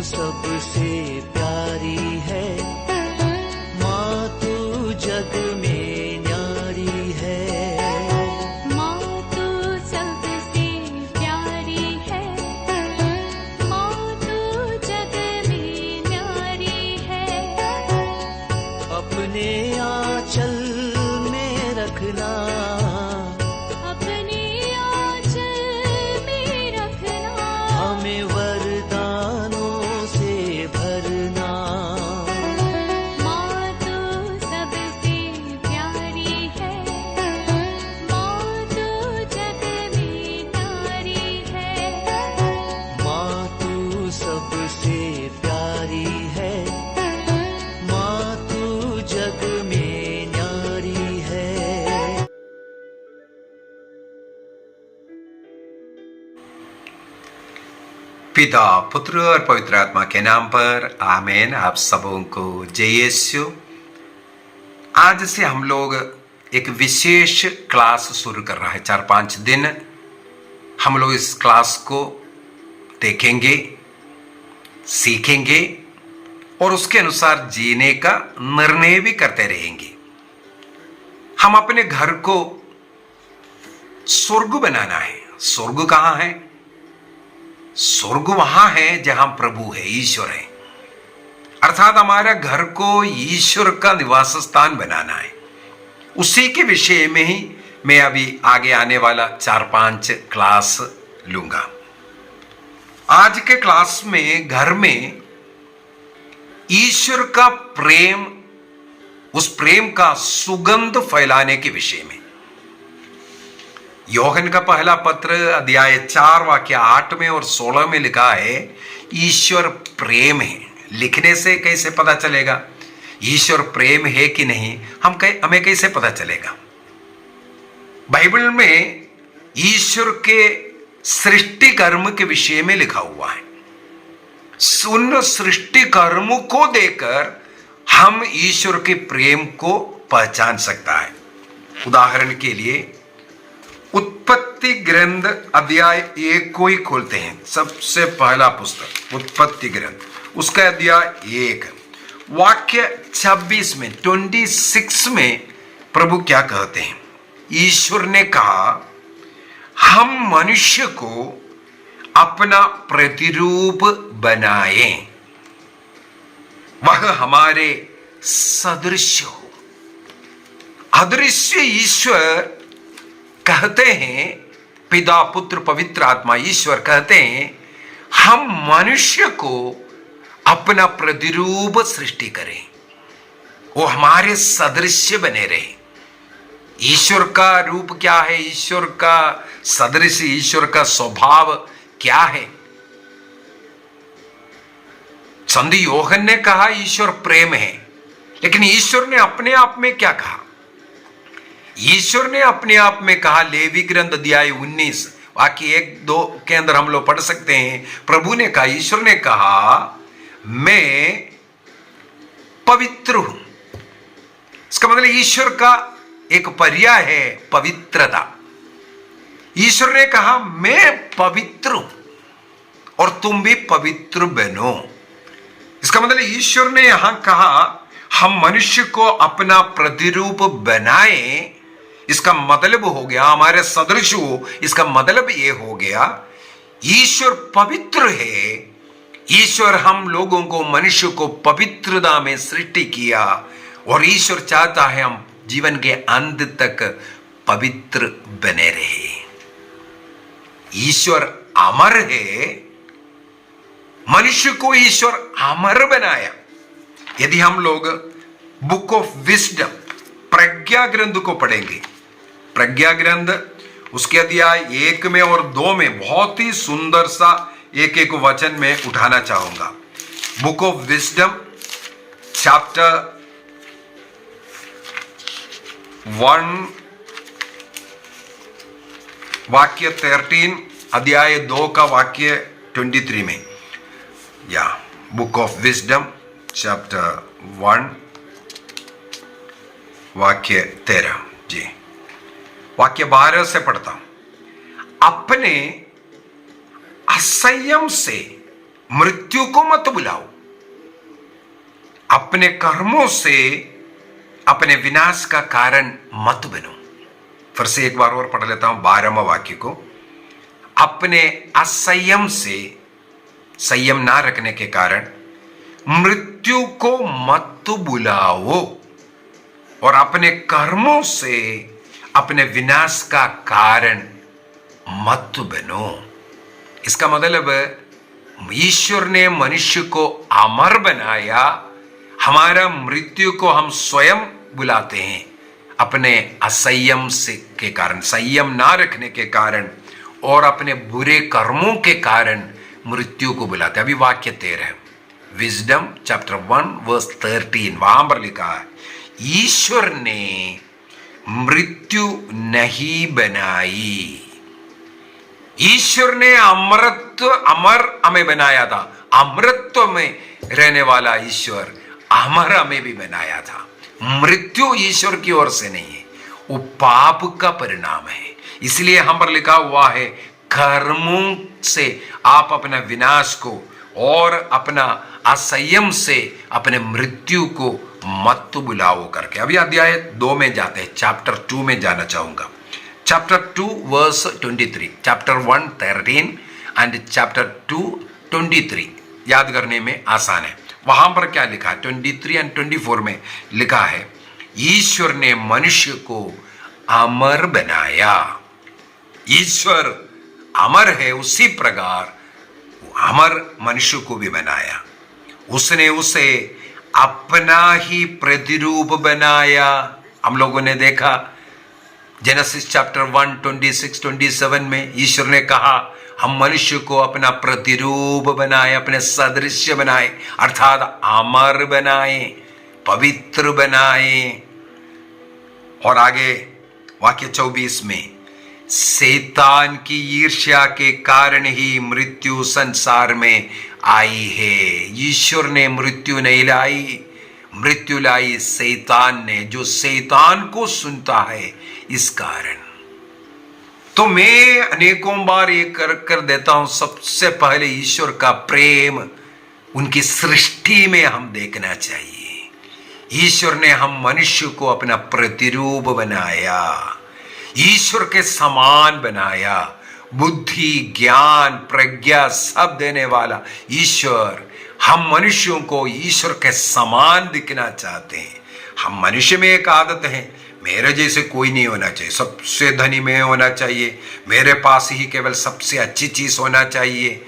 सबसे प्यारी है, माँ तू जग में न्यारी है। माँ तू सबसे प्यारी है, माँ तू जग में न्यारी है। अपने आंचल में रखना, अपने आंचल में रखना, हमें वरदानों से भरना। माँ तू सबसे प्यारी है, माँ तू जग में न्यारी है। माँ तू सबसे प्यारी है, माँ तू जग में न्यारी है। पिता, पुत्र और पवित्र आत्मा के नाम पर आमीन। आप सबों को जय यीशु। आज से हम लोग एक विशेष क्लास शुरू कर रहा है। 4-5 दिन हम लोग इस क्लास को देखेंगे, सीखेंगे और उसके अनुसार जीने का निर्णय भी करते रहेंगे। हम अपने घर को स्वर्ग बनाना है। स्वर्ग कहाँ है? स्वर्ग वहां है जहां प्रभु है, ईश्वर है। अर्थात हमारा घर को ईश्वर का निवास स्थान बनाना है। उसी के विषय में ही मैं अभी आगे आने वाला 4-5 क्लास लूंगा। आज के क्लास में घर में ईश्वर का प्रेम, उस प्रेम का सुगंध फैलाने के विषय में। योहन का पहला पत्र अध्याय 4 वाक्य 8 में और 16 में लिखा है, ईश्वर प्रेम है। लिखने से कैसे पता चलेगा ईश्वर प्रेम है कि नहीं? हमें कैसे पता चलेगा? बाइबल में ईश्वर के सृष्टि कर्म के विषय में लिखा हुआ है। उन सृष्टि कर्म को देखकर हम ईश्वर के प्रेम को पहचान सकता है। उदाहरण के लिए उत्पत्ति ग्रंथ अध्याय 1 को ही खोलते हैं। सबसे पहला पुस्तक उत्पत्ति ग्रंथ, उसका अध्याय 1 वाक्य 26 में 26 में प्रभु क्या कहते हैं? ईश्वर ने कहा, हम मनुष्य को अपना प्रतिरूप बनाएं, वह हमारे सदृश हो। अदृश्य ईश्वर कहते हैं, पिता पुत्र पवित्र आत्मा ईश्वर कहते हैं, हम मनुष्य को अपना प्रतिरूप सृष्टि करें, वो हमारे सदृश्य बने रहे। ईश्वर का रूप क्या है? ईश्वर का सदृश्य, ईश्वर का स्वभाव क्या है? संत योहन ने कहा ईश्वर प्रेम है, लेकिन ईश्वर ने अपने आप में क्या कहा? ईश्वर ने अपने आप में कहा, लेवी ग्रंथ अध्याय 19 वाक्य 1-2 के अंदर हम लोग पढ़ सकते हैं। प्रभु ने कहा, ईश्वर ने कहा, मैं पवित्र हूं। इसका मतलब ईश्वर का एक पर्याय है पवित्रता। ईश्वर ने कहा, मैं पवित्र हूं और तुम भी पवित्र बनो। इसका मतलब ईश्वर ने यहां कहा, हम मनुष्य को अपना प्रतिरूप बनाएं। इसका मतलब हो गया हमारे सदृश हो। इसका मतलब यह हो गया ईश्वर पवित्र है। ईश्वर हम लोगों को, मनुष्य को पवित्रता में सृष्टि किया और ईश्वर चाहता है हम जीवन के अंत तक पवित्र बने रहे। ईश्वर अमर है, मनुष्य को ईश्वर अमर बनाया। यदि हम लोग बुक ऑफ विजडम प्रज्ञा ग्रंथ को पढ़ेंगे, प्रज्ञा ग्रंथ उसके अध्याय 1 में और 2 में बहुत ही सुंदर सा एक वचन में उठाना चाहूंगा। बुक ऑफ विजडम चैप्टर 1 वाक्य 13, अध्याय 2 का वाक्य 23 में, या बुक ऑफ विजडम चैप्टर 1 वाक्य 13 जी, वाक्य 12 से पढ़ता हूं। अपने असंयम से मृत्यु को मत बुलाओ, अपने कर्मों से अपने विनाश का कारण मत बनो। फिर से एक बार और पढ़ लेता हूं 12वां वाक्य को। अपने असंयम से, संयम ना रखने के कारण मृत्यु को मत बुलाओ और अपने कर्मों से अपने विनाश का कारण मत बनो। इसका मतलब ईश्वर ने मनुष्य को अमर बनाया, हमारा मृत्यु को हम स्वयं बुलाते हैं अपने असंयम से के कारण, संयम ना रखने के कारण और अपने बुरे कर्मों के कारण मृत्यु को बुलाते। अभी वाक्य 13 विजडम चैप्टर 1 वर्स 13, वहां पर लिखा है ईश्वर ने मृत्यु नहीं बनाई। ईश्वर ने अमर हमें बनाया था, अमृत्व में रहने वाला ईश्वर अमर हमें भी बनाया था। मृत्यु ईश्वर की ओर से नहीं है, वो पाप का परिणाम है। इसलिए हम पर लिखा हुआ है कर्मों से आप अपना विनाश को और अपना असंयम से अपने मृत्यु को मत बुलाओ करके। अभी अध्याय 2 में जाते हैं, चैप्टर 2 में जाना चाहूंगा। Chapter 2 verse 23, chapter 1 13 and chapter 2 23 याद करने में आसान है। वहां पर क्या लिखा है 23 एंड 24 में लिखा है ईश्वर ने मनुष्य को अमर बनाया। ईश्वर अमर है, उसी प्रकार अमर मनुष्य को भी बनाया। उसने उसे अपना ही प्रतिरूप बनाया। हम लोगों ने देखा जेनेसिस चैप्टर 1 26 27 में ईश्वर ने कहा हम मनुष्य को अपना प्रतिरूप बनाए, अपने सदृश्य बनाए, अर्थात अमर बनाए, पवित्र बनाए। और आगे वाक्य 24 में शैतान की ईर्ष्या के कारण ही मृत्यु संसार में आई है। ईश्वर ने मृत्यु नहीं लाई, मृत्यु लाई शैतान ने, जो शैतान को सुनता है इस कारण। तो मैं अनेकों बार ये कर देता हूं, सबसे पहले ईश्वर का प्रेम उनकी सृष्टि में हम देखना चाहिए। ईश्वर ने हम मनुष्य को अपना प्रतिरूप बनाया, ईश्वर के समान बनाया, बुद्धि ज्ञान प्रज्ञा सब देने वाला ईश्वर हम मनुष्यों को ईश्वर के समान दिखना चाहते हैं। हम मनुष्य में एक आदत है, मेरे जैसे कोई नहीं होना चाहिए, सबसे धनी मैं होना चाहिए, मेरे पास ही केवल सबसे अच्छी चीज होना चाहिए,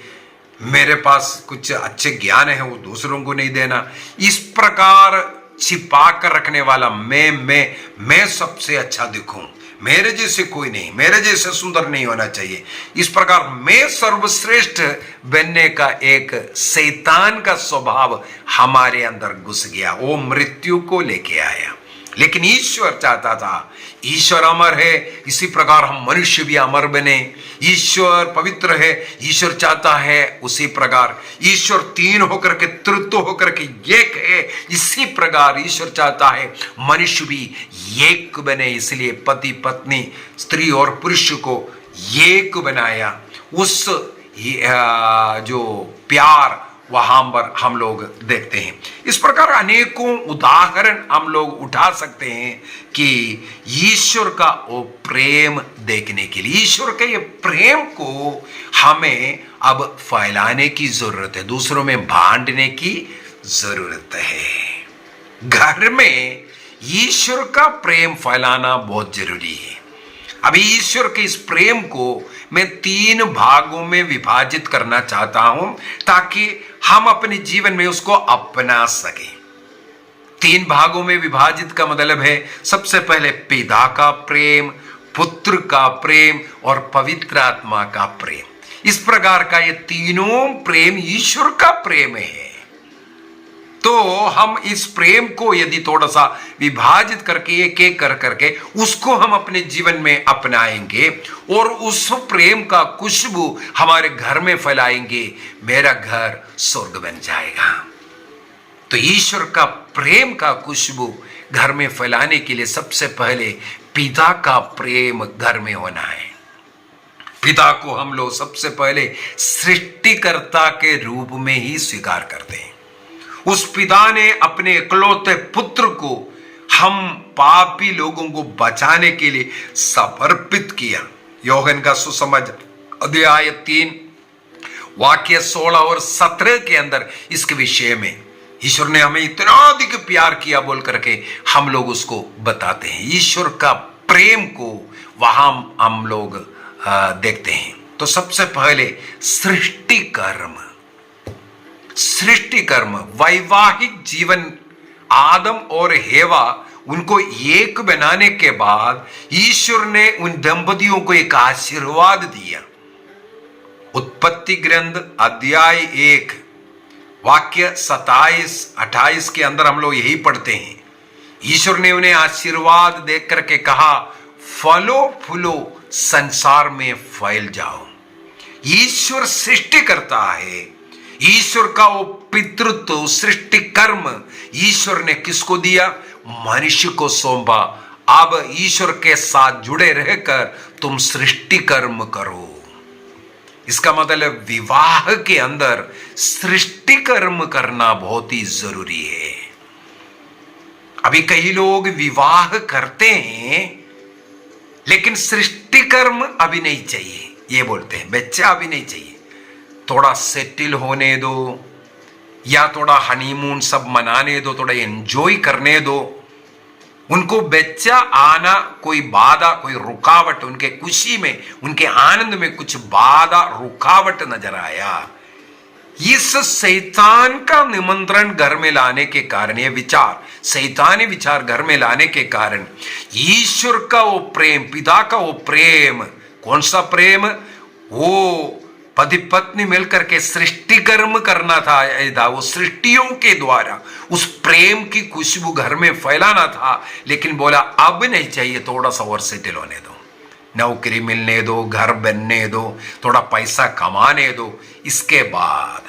मेरे पास कुछ अच्छे ज्ञान है वो दूसरों को नहीं देना। इस प्रकार छिपा कर रखने वाला मैं सबसे अच्छा दिखूं, मेरे जैसे कोई नहीं, मेरे जैसे सुंदर नहीं होना चाहिए, इस प्रकार मैं सर्वश्रेष्ठ बनने का एक शैतान का स्वभाव हमारे अंदर घुस गया, वो मृत्यु को लेके आया। लेकिन ईश्वर चाहता था, ईश्वर अमर है, इसी प्रकार हम मनुष्य भी अमर बने। ईश्वर पवित्र है, ईश्वर चाहता है उसी प्रकार ईश्वर तीन होकर के तृत्व होकर के एक है, इसी प्रकार ईश्वर चाहता है मनुष्य भी एक बने। इसलिए पति पत्नी स्त्री और पुरुष को एक बनाया। उस जो प्यार वहां पर हम लोग देखते हैं। इस प्रकार अनेकों उदाहरण हम लोग उठा सकते हैं कि ईश्वर का वो प्रेम देखने के लिए, ईश्वर के ये प्रेम को हमें अब फैलाने की जरूरत है, दूसरों में बांटने की जरूरत है। घर में ईश्वर का प्रेम फैलाना बहुत जरूरी है। अभी ईश्वर के इस प्रेम को मैं 3 भागों में विभाजित करना चाहता हूं ताकि हम अपने जीवन में उसको अपना सकें। 3 भागों में विभाजित का मतलब है सबसे पहले पिता का प्रेम, पुत्र का प्रेम और पवित्र आत्मा का प्रेम। इस प्रकार का ये तीनों प्रेम ईश्वर का प्रेम है। तो हम इस प्रेम को यदि थोड़ा सा विभाजित करके एक एक कर करके उसको हम अपने जीवन में अपनाएंगे और उस प्रेम का खुशबू हमारे घर में फैलाएंगे, मेरा घर स्वर्ग बन जाएगा। तो ईश्वर का प्रेम का खुशबू घर में फैलाने के लिए सबसे पहले पिता का प्रेम घर में होना है। पिता को हम लोग सबसे पहले सृष्टिकर्ता के रूप में ही स्वीकार करते हैं। उस पिता ने अपने इकलौते पुत्र को हम पापी लोगों को बचाने के लिए समर्पित किया। यूहन्ना का सुसमाचार अध्याय 3 वाक्य 16 और 17 के अंदर इसके विषय में ईश्वर ने हमें इतना अधिक प्यार किया बोल करके हम लोग उसको बताते हैं। ईश्वर का प्रेम को वहां हम लोग देखते हैं। तो सबसे पहले सृष्टि कर्म वैवाहिक जीवन, आदम और हेवा उनको एक बनाने के बाद ईश्वर ने उन दंपतियों को एक आशीर्वाद दिया। उत्पत्ति ग्रंथ अध्याय 1 वाक्य 27-28 के अंदर हम लोग यही पढ़ते हैं। ईश्वर ने उन्हें आशीर्वाद देख करके कहा, फलो फूलो संसार में फैल जाओ। ईश्वर सृष्टि करता है। ईश्वर का वो पितृत्व, सृष्टि कर्म ईश्वर ने किसको दिया? मनुष्य को सौंपा। अब ईश्वर के साथ जुड़े रहकर तुम सृष्टि कर्म करो। इसका मतलब विवाह के अंदर सृष्टि कर्म करना बहुत ही जरूरी है। अभी कई लोग विवाह करते हैं लेकिन सृष्टि कर्म अभी नहीं चाहिए, ये बोलते हैं बच्चा अभी नहीं चाहिए, थोड़ा सेटल होने दो या थोड़ा हनीमून सब मनाने दो, थोड़ा एंजॉय करने दो। उनको बच्चा आना कोई बाधा, कोई रुकावट, उनके खुशी में, उनके आनंद में कुछ बाधा, रुकावट नजर आया। इस शैतान का निमंत्रण घर में लाने के कारण, ये विचार, शैतानी विचार घर में लाने के कारण ईश्वर का वो प्रेम, पिता का वो प्रेम, कौन सा प्रेम? वो पति पत्नी मिलकर के सृष्टि कर्म करना था, वो सृष्टियों के द्वारा उस प्रेम की खुशबू घर में फैलाना था। लेकिन बोला अब नहीं चाहिए, थोड़ा सा और सेटल होने दो, नौकरी मिलने दो, घर बनने दो, थोड़ा पैसा कमाने दो। इसके बाद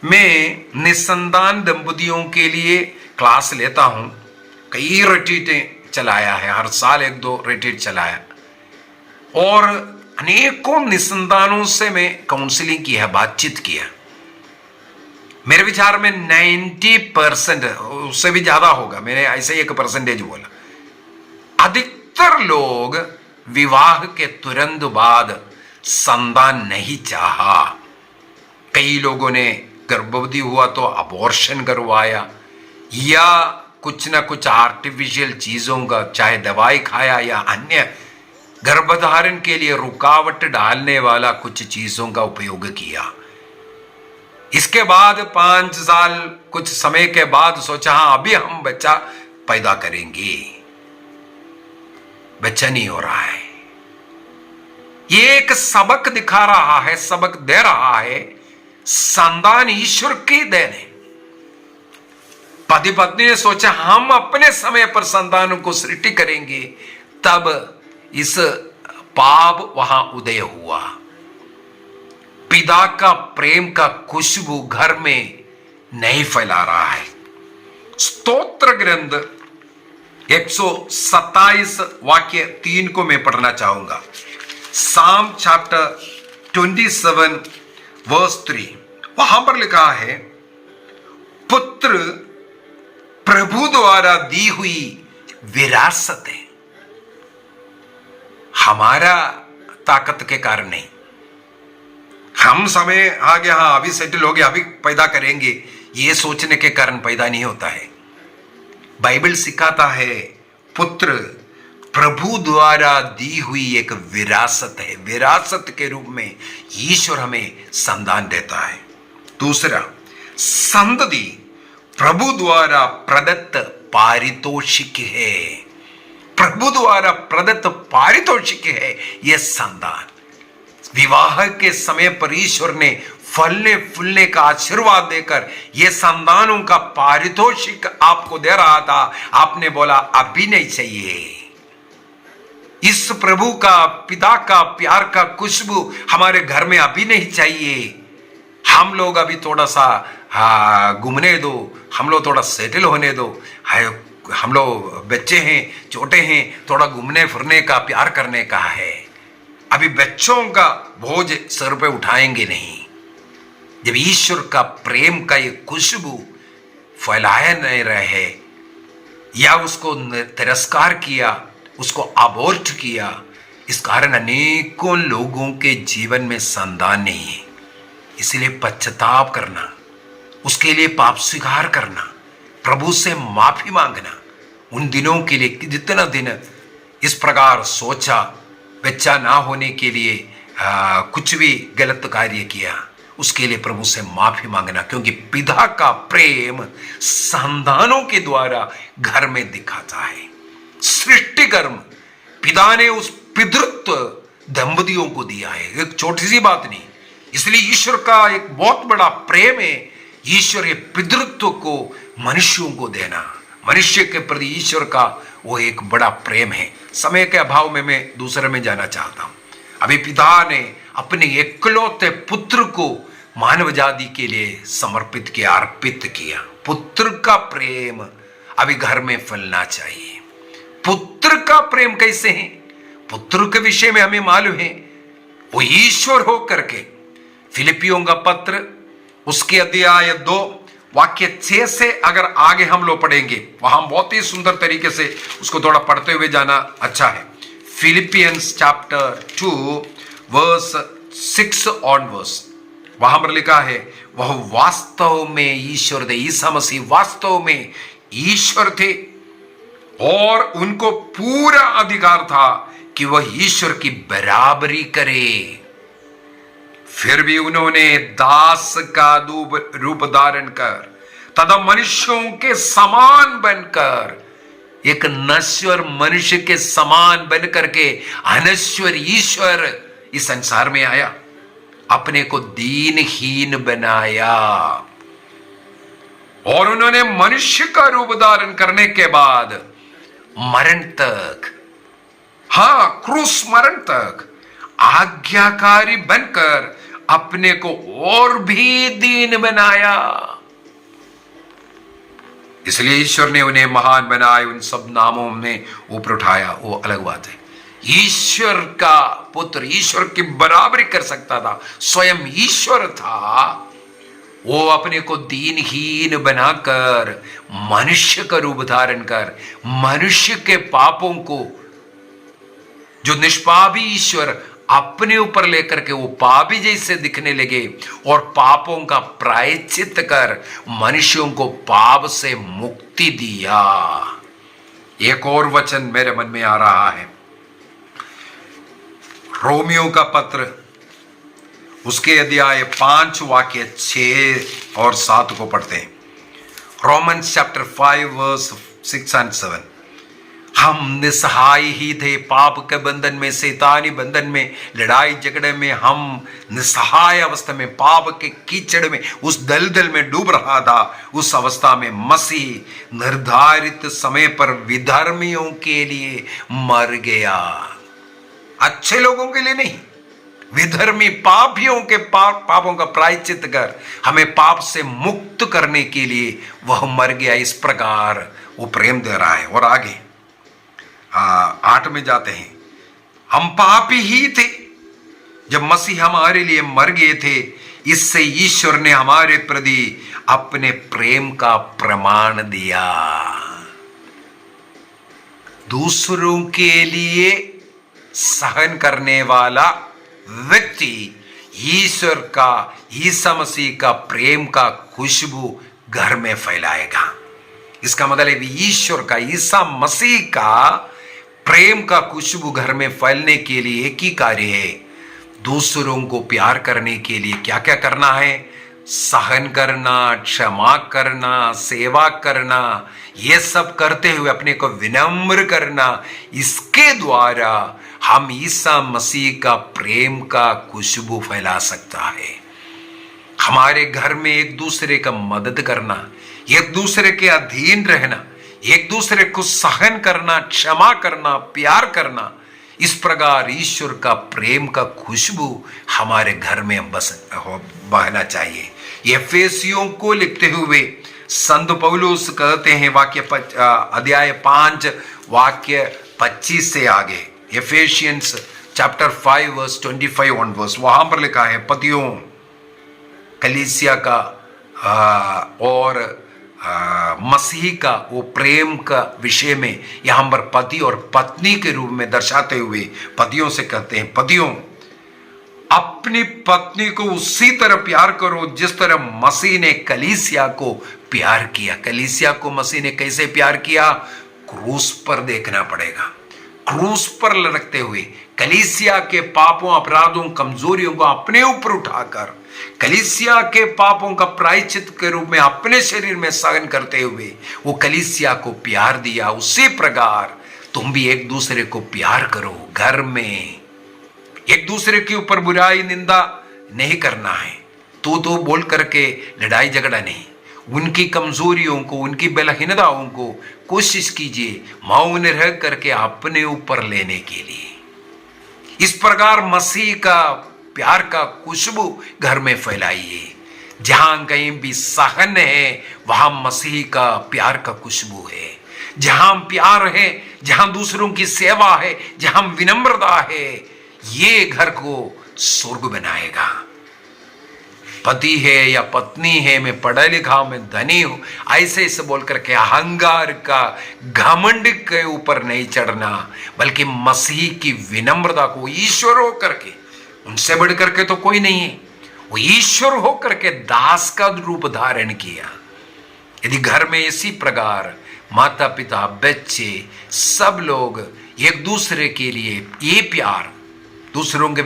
मैं निसंतान दंपतियों के लिए क्लास लेता हूं, कई रिट्रीटें चलाया है, हर साल 1-2 रिट्रीट चलाया और अनेकों निसंतानों से मैं काउंसलिंग किया, बातचीत किया। मेरे विचार में 90%, उससे भी ज्यादा होगा, मैंने ऐसे 1% बोला, अधिकतर लोग विवाह के तुरंत बाद संतान नहीं चाहा। कई लोगों ने गर्भवती हुआ तो अबॉर्शन करवाया या कुछ ना कुछ आर्टिफिशियल चीजों का, चाहे दवाई खाया या अन्य गर्भधारण के लिए रुकावट डालने वाला कुछ चीजों का उपयोग किया। इसके बाद 5 साल कुछ समय के बाद सोचा हाँ अभी हम बच्चा पैदा करेंगे, बच्चा नहीं हो रहा है। ये एक सबक दिखा रहा है, सबक दे रहा है, संतान ईश्वर की देन है। पति पत्नी ने सोचा हम अपने समय पर संतानों को सृष्टि करेंगे, तब इस पाप वहां उदय हुआ। पिता का प्रेम का खुशबू घर में नहीं फैला रहा है। स्तोत्र ग्रंथ 127 वाक्य 3 को मैं पढ़ना चाहूंगा। साम चैप्टर 27 वर्स 3, वहां पर लिखा है, पुत्र प्रभु द्वारा दी हुई विरासत है, हमारा ताकत के कारण नहीं। हम समय आ गया, हाँ अभी सेटल हो गया, अभी पैदा करेंगे, ये सोचने के कारण पैदा नहीं होता है। बाइबल सिखाता है पुत्र प्रभु द्वारा दी हुई एक विरासत है, विरासत के रूप में ईश्वर हमें संतान देता है। दूसरा, संतति प्रभु द्वारा प्रदत्त पारितोषिक है, प्रभु द्वारा प्रदत्त पारितोषिक है यह संतान। विवाह के समय पर ईश्वर ने फलने फूलने का आशीर्वाद देकर यह संतानों का पारितोषिक आपको दे रहा था। आपने बोला अभी नहीं चाहिए, इस प्रभु का, पिता का प्यार का खुशबू हमारे घर में अभी नहीं चाहिए, हम लोग अभी थोड़ा सा घूमने दो, हम लोग थोड़ा सेटल होने दो, हम लोग बच्चे हैं, छोटे हैं, थोड़ा घूमने फिरने का, प्यार करने का है। अभी बच्चों का बोझ सर पे उठाएंगे नहीं। जब ईश्वर का प्रेम का ये खुशबू फैलाया नहीं रहे या उसको तिरस्कार किया, उसको अबॉर्ट किया, इस कारण अनेकों लोगों के जीवन में संतान नहीं है। इसलिए पश्चाताप करना, उसके लिए पाप स्वीकार करना, प्रभु से माफी मांगना, उन दिनों के लिए जितना दिन इस प्रकार सोचा, बच्चा ना होने के लिए कुछ भी गलत कार्य किया, उसके लिए प्रभु से माफी मांगना, क्योंकि पिता का प्रेम संतानों के द्वारा घर में दिखाता है। सृष्टि कर्म पिता ने उस पितृत्व दंपतियों को दिया है, एक छोटी सी बात नहीं। इसलिए ईश्वर का एक बहुत बड़ा प्रेम है, ईश्वर ये पितृत्व को मनुष्यों को देना, मनुष्य के प्रति ईश्वर का वो एक बड़ा प्रेम है। समय के अभाव में मैं दूसरे में जाना चाहता हूं। अभी पिता ने अपने इकलौते पुत्र को मानव जाति के लिए समर्पित किया, अर्पित किया। पुत्र का प्रेम अभी घर में फैलना चाहिए। पुत्र का प्रेम कैसे है? पुत्र के विषय में हमें मालूम है, वो ईश्वर हो करके। फिलिपियों का पत्र उसके अध्याय 2 वाक्य 6 से अगर आगे हम लोग पढ़ेंगे, वहां बहुत ही सुंदर तरीके से उसको थोड़ा पढ़ते हुए जाना अच्छा है। फिलिपियंस चैप्टर 2 वर्स 6 ऑनवर्स, वहां पर लिखा है, वह वास्तव में ईश्वर थे। ईसा मसीह वास्तव में ईश्वर थे और उनको पूरा अधिकार था कि वह ईश्वर की बराबरी करे। फिर भी उन्होंने दास का रूप धारण कर तथा मनुष्यों के समान बनकर, एक नश्वर मनुष्य के समान बनकर के अनश्वर ईश्वर इस संसार में आया, अपने को दीनहीन बनाया और उन्होंने मनुष्य का रूप धारण करने के बाद मरण तक, हां क्रूस मरण तक आज्ञाकारी बनकर अपने को और भी दीन बनाया। इसलिए ईश्वर ने उन्हें महान बनाए, उन सब नामों में ऊपर उठाया। वो अलग बात है। ईश्वर का पुत्र ईश्वर की बराबरी कर सकता था, स्वयं ईश्वर था, वो अपने को दीनहीन बनाकर मनुष्य का रूप धारण कर मनुष्य के पापों को, जो निष्पापी ईश्वर अपने ऊपर लेकर के वो पापी जैसे दिखने लगे और पापों का प्रायश्चित कर मनुष्यों को पाप से मुक्ति दिया। एक और वचन मेरे मन में आ रहा है, रोमियो का पत्र उसके अध्याय 5 वाक्य 6 और 7 को पढ़ते हैं। Romans chapter 5 verse 6 and 7। हम निसहाय ही थे, पाप के बंधन में, शैतानी बंधन में, लड़ाई झगड़े में हम निसहाय अवस्था में, पाप के कीचड़ में, उस दलदल में डूब रहा था। उस अवस्था में मसीह निर्धारित समय पर विधर्मियों के लिए मर गया, अच्छे लोगों के लिए नहीं। विधर्मी पापियों के पापों का प्रायश्चित कर हमें पाप से मुक्त करने के लिए वह मर गया। इस प्रकार वो प्रेम दे रहा है। और आगे 8 में जाते हैं, हम पापी ही थे जब मसीह हमारे लिए मर गए थे, इससे ईश्वर ने हमारे प्रति अपने प्रेम का प्रमाण दिया। दूसरों के लिए सहन करने वाला व्यक्ति ईश्वर का, ईसा मसीह का प्रेम का खुशबू घर में फैलाएगा। इसका मतलब ईश्वर का, ईसा मसीह का प्रेम का खुशबू घर में फैलने के लिए एक ही कार्य है, दूसरों को प्यार करने के लिए क्या क्या करना है? सहन करना, क्षमा करना, सेवा करना, ये सब करते हुए अपने को विनम्र करना। इसके द्वारा हम ईसा मसीह का प्रेम का खुशबू फैला सकता है। हमारे घर में एक दूसरे का मदद करना, एक दूसरे के अधीन रहना, एक दूसरे को सहन करना, क्षमा करना, प्यार करना, इस प्रकार ईश्वर का प्रेम का खुशबू हमारे घर में बहना चाहिए। एफेसियों को लिखते हुए संत पौलुस कहते हैं, अध्याय 5 वाक्य 25 से आगे, एफेसियंस चैप्टर 5 वर्स 25 ऑनवर्स, वहां पर लिखा है पतियों, कलीसिया का और मसीह का वो प्रेम का विषय में यहां पर पति और पत्नी के रूप में दर्शाते हुए पतियों से कहते हैं, पतियों अपनी पत्नी को उसी तरह प्यार करो जिस तरह मसीह ने कलीसिया को प्यार किया। कलीसिया को मसीह ने कैसे प्यार किया? क्रूस पर देखना पड़ेगा। क्रूस पर लटकते हुए कलीसिया के पापों, अपराधों, कमजोरियों को अपने ऊपर उठाकर कलीसिया के पापों का प्रायश्चित के रूप में अपने शरीर में सहन करते हुए वो कलीसिया को प्यार दिया। उसी प्रकार तुम भी एक दूसरे को प्यार करो। घर में एक दूसरे के ऊपर बुराई निंदा नहीं करना है, तो बोल करके लड़ाई झगड़ा नहीं। उनकी कमजोरियों को, उनकी बलहीनताओं को कोशिश कीजिए मौन रह करके अपने ऊपर लेने के लिए। इस प्रकार मसीह का प्यार का खुशबू घर में फैलाइए। जहां कहीं भी सहन है वहां मसीह का प्यार का खुशबू है। जहां प्यार है, जहां दूसरों की सेवा है, जहां विनम्रता है, ये घर को स्वर्ग बनाएगा। पति है या पत्नी है, मैं पढ़ा लिखा हूं, मैं धनी हूं, ऐसे बोल करके अहंकार का घमंड के ऊपर नहीं चढ़ना, बल्कि मसीह की विनम्रता को ईश्वर हो करके, उनसे बढ़ करके तो कोई नहीं है, वो ईश्वर हो करके दास का रूप धारण किया। यदि घर में इसी प्रकार माता पिता, बच्चे, सब लोग एक दूसरे के लिए ये प्यार, दूसरों के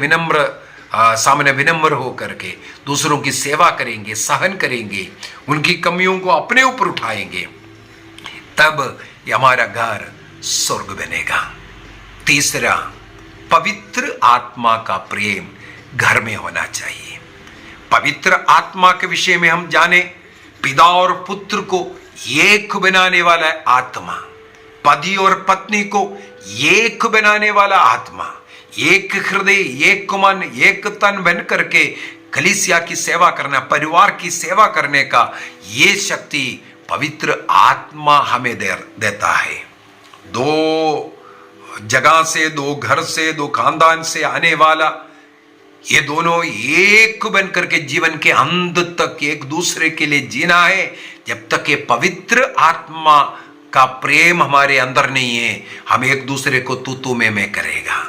सामने विनम्र हो करके दूसरों की सेवा करेंगे, सहन करेंगे, उनकी कमियों को अपने ऊपर उठाएंगे, तब ये हमारा घर स्वर्ग बनेगा। तीसरा, पवित्र आत्मा का प्रेम घर में होना चाहिए। पवित्र आत्मा के विषय में हम जाने, पिता और पुत्र को एक बनाने वाला आत्मा, पति और पत्नी को एक बनाने वाला आत्मा, एक हृदय, एक मन, एक तन बन करके कलीसिया की सेवा करना, परिवार की सेवा करने का ये शक्ति पवित्र आत्मा हमें देता है। दो जगह से, दो घर से, दो खानदान से आने वाला ये दोनों एक बन करके जीवन के अंत तक एक दूसरे के लिए जीना है। जब तक ये पवित्र आत्मा का प्रेम हमारे अंदर नहीं है, हम एक दूसरे को तू में करेगा।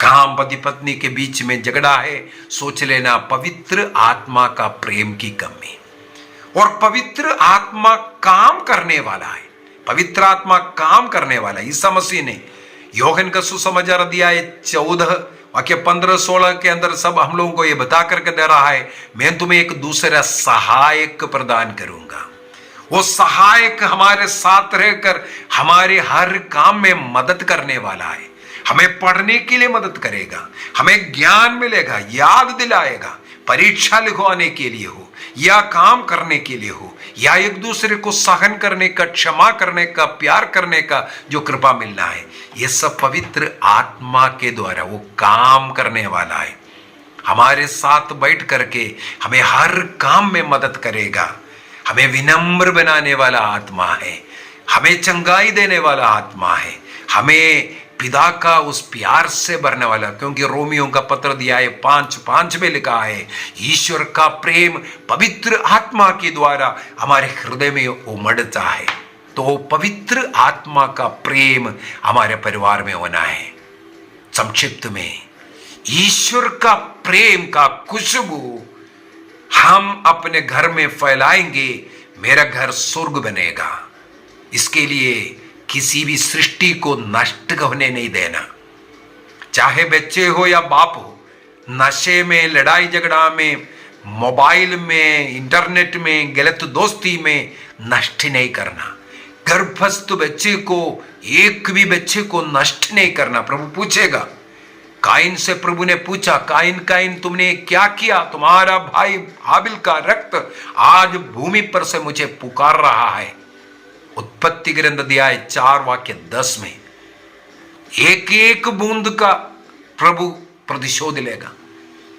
काम पति पत्नी के बीच में झगड़ा है, सोच लेना पवित्र आत्मा का प्रेम की कमी। और पवित्र आत्मा काम करने वाला है, पवित्र आत्मा काम करने वाला है। ईसा मसीह ने योहन का सुसमाचार अध्याय 14 वाक्य 15-16 के अंदर सब हम लोगों को यह बता करके दे रहा है, मैं तुम्हें एक दूसरा सहायक प्रदान करूंगा। वो सहायक हमारे साथ रहकर हमारे हर काम में मदद करने वाला है। हमें पढ़ने के लिए मदद करेगा, हमें ज्ञान मिलेगा, याद दिलाएगा, परीक्षा लिखवाने के लिए हो या काम करने के लिए हो, या एक दूसरे को सहन करने का, क्षमा करने का, प्यार करने का जो कृपा मिलना है, ये सब पवित्र आत्मा के द्वारा वो काम करने वाला है। हमारे साथ बैठ करके हमें हर काम में मदद करेगा। हमें विनम्र बनाने वाला आत्मा है, हमें चंगाई देने वाला आत्मा है, हमें पिता का उस प्यार से भरने वाला, क्योंकि रोमियों का पत्र अध्याय 5:5 में लिखा है, ईश्वर का प्रेम पवित्र आत्मा के द्वारा हमारे हृदय में उमड़ता है। तो पवित्र आत्मा का प्रेम हमारे परिवार में होना है। संक्षिप्त में, ईश्वर का प्रेम का खुशबू हम अपने घर में फैलाएंगे, मेरा घर स्वर्ग बनेगा। इसके लिए किसी भी सृष्टि को नष्ट होने नहीं देना, चाहे बच्चे हो या बाप हो, नशे में, लड़ाई झगड़ा में, मोबाइल में, इंटरनेट में, गलत दोस्ती में नष्ट नहीं करना। गर्भस्थ बच्चे को, एक भी बच्चे को नष्ट नहीं करना। प्रभु पूछेगा, काइन से प्रभु ने पूछा, काइन काइन तुमने क्या किया? तुम्हारा भाई हाबिल का रक्त आज भूमि पर से मुझे पुकार रहा है। उत्पत्ति ग्रंथ अध्याय 4 वाक्य 10 में एक एक बूंद का प्रभु प्रतिशोध लेगा।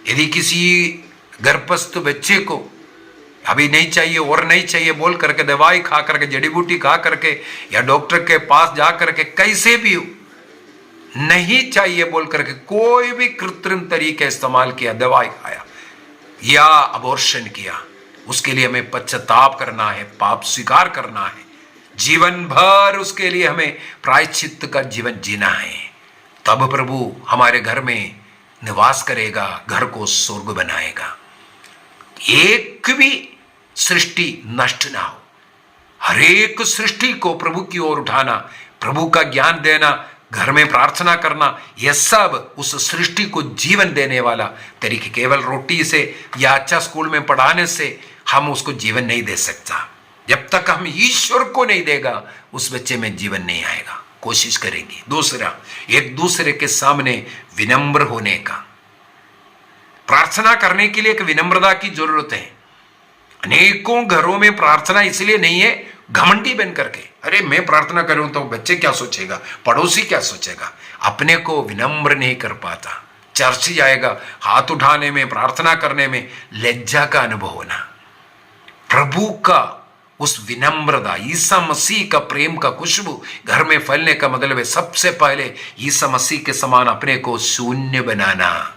यदि किसी गर्भस्थ बच्चे को अभी नहीं चाहिए और नहीं चाहिए बोल करके दवाई खा करके, जड़ी बूटी खा करके या डॉक्टर के पास जा करके कैसे भी नहीं चाहिए बोल करके कोई भी कृत्रिम तरीके इस्तेमाल किया, दवाई खाया या अबॉर्शन किया, उसके लिए हमें पश्चाताप करना है, पाप स्वीकार करना है, जीवन भर उसके लिए हमें प्रायश्चित्त का जीवन जीना है। तब प्रभु हमारे घर में निवास करेगा, घर को स्वर्ग बनाएगा। एक भी सृष्टि नष्ट ना हो, हर एक सृष्टि को प्रभु की ओर उठाना, प्रभु का ज्ञान देना, घर में प्रार्थना करना, यह सब उस सृष्टि को जीवन देने वाला तरीके। केवल रोटी से या अच्छा स्कूल में पढ़ाने से हम उसको जीवन नहीं दे सकता। जब तक हम ईश्वर को नहीं देगा उस बच्चे में जीवन नहीं आएगा। कोशिश करेंगे। दूसरा, एक दूसरे के सामने विनम्र होने का। प्रार्थना करने के लिए एक विनम्रता की जरूरत है। अनेकों घरों में प्रार्थना इसलिए नहीं है घमंडी बन करके, अरे मैं प्रार्थना करूं तो बच्चे क्या सोचेगा, पड़ोसी क्या सोचेगा, अपने को विनम्र नहीं कर पाता। चर्च जाएगा, हाथ उठाने में, प्रार्थना करने में लज्जा का अनुभव होना। प्रभु का उस विनम्रता, ईसा मसीह का प्रेम का खुशबू घर में फैलने का मतलब है सबसे पहले ईसा मसीह के समान अपने को शून्य बनाना।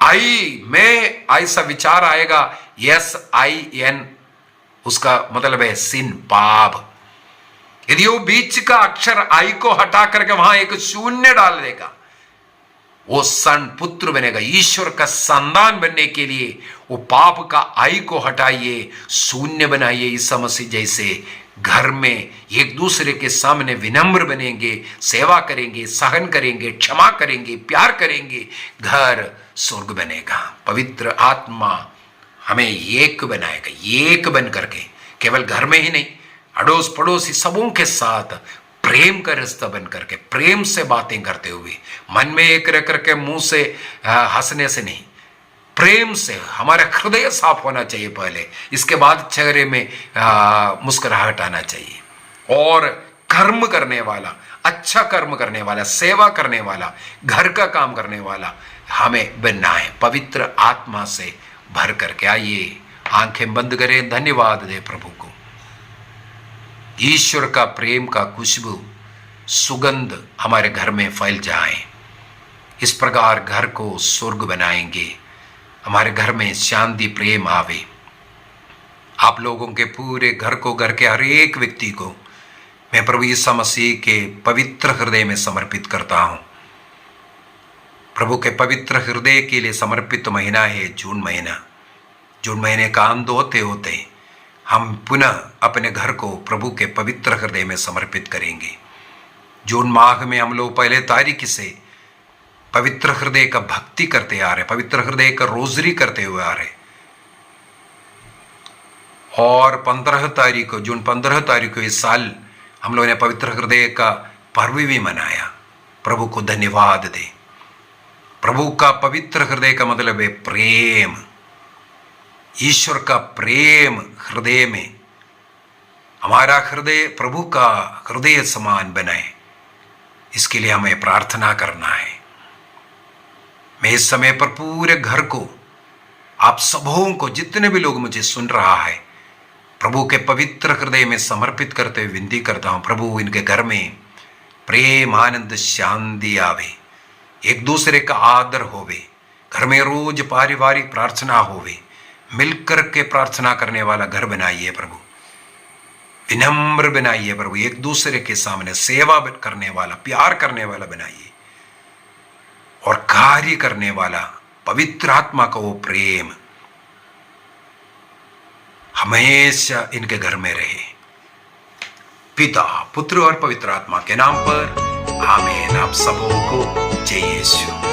मैं ऐसा विचार आएगा, SIN, उसका मतलब है सिन, पाप। यदि वो बीच का अक्षर आई को हटा करके वहां एक शून्य डाल देगा, वो सन पुत्र बनेगा। ईश्वर का संतान बनने के लिए वो पाप का आई को हटाइए, शून्य बनाइए। ईसा मसीह जैसे घर में एक दूसरे के सामने विनम्र बनेंगे, सेवा करेंगे, सहन करेंगे, क्षमा करेंगे, प्यार करेंगे, घर स्वर्ग बनेगा। पवित्र आत्मा हमें एक बनाएगा, एक बन करके, केवल घर में ही नहीं, अड़ोस पड़ोसी सबों के साथ प्रेम का रिश्ता बन करके, प्रेम से बातें करते हुए, मन में एक रह करके मुंह से हंसने से नहीं, प्रेम से। हमारा हृदय साफ होना चाहिए पहले, इसके बाद चेहरे में मुस्कुराहट आना चाहिए। और कर्म करने वाला, अच्छा कर्म करने वाला, सेवा करने वाला, घर का काम करने वाला हमें बनना है, पवित्र आत्मा से भर करके। आइए आंखें बंद करें, धन्यवाद दे प्रभु को। ईश्वर का प्रेम का खुशबू, सुगंध हमारे घर में फैल जाए। इस प्रकार घर को स्वर्ग बनाएंगे, हमारे घर में शांति प्रेम आवे। आप लोगों के पूरे घर को, घर के हर एक व्यक्ति को मैं प्रभु यीशु मसीह के पवित्र हृदय में समर्पित करता हूं। प्रभु के पवित्र हृदय के लिए समर्पित महीना है जून महीना। जून महीने का अंत होते होते हम पुनः अपने घर को प्रभु के पवित्र हृदय में समर्पित करेंगे। जून माह में हम लोग पहले तारीख से पवित्र हृदय का भक्ति करते आ रहे, पवित्र हृदय का रोजरी करते हुए आ रहे, और 15 तारीख को, जून 15 तारीख को इस साल हम लोगों ने पवित्र हृदय का पर्व भी मनाया। प्रभु को धन्यवाद दे। प्रभु का पवित्र हृदय का मतलब है प्रेम, ईश्वर का प्रेम हृदय में। हमारा हृदय प्रभु का हृदय समान बने, इसके लिए हमें प्रार्थना करना है। मैं इस समय पर पूरे घर को, आप सबों को, जितने भी लोग मुझे सुन रहा है, प्रभु के पवित्र हृदय में समर्पित करते हुए विनती करता हूं, प्रभु इनके घर में प्रेम, आनंद, शांति आवे, एक दूसरे का आदर होवे, घर में रोज पारिवारिक प्रार्थना होवे, मिलकर के प्रार्थना करने वाला घर बनाइए प्रभु, विनम्र बनाइए प्रभु, एक दूसरे के सामने सेवा करने वाला, प्यार करने वाला बनाइए, और कार्य करने वाला पवित्र आत्मा का वो प्रेम हमेशा इनके घर में रहे। पिता, पुत्र और पवित्र आत्मा के नाम पर आमीन। आप सबों को जय यीशु।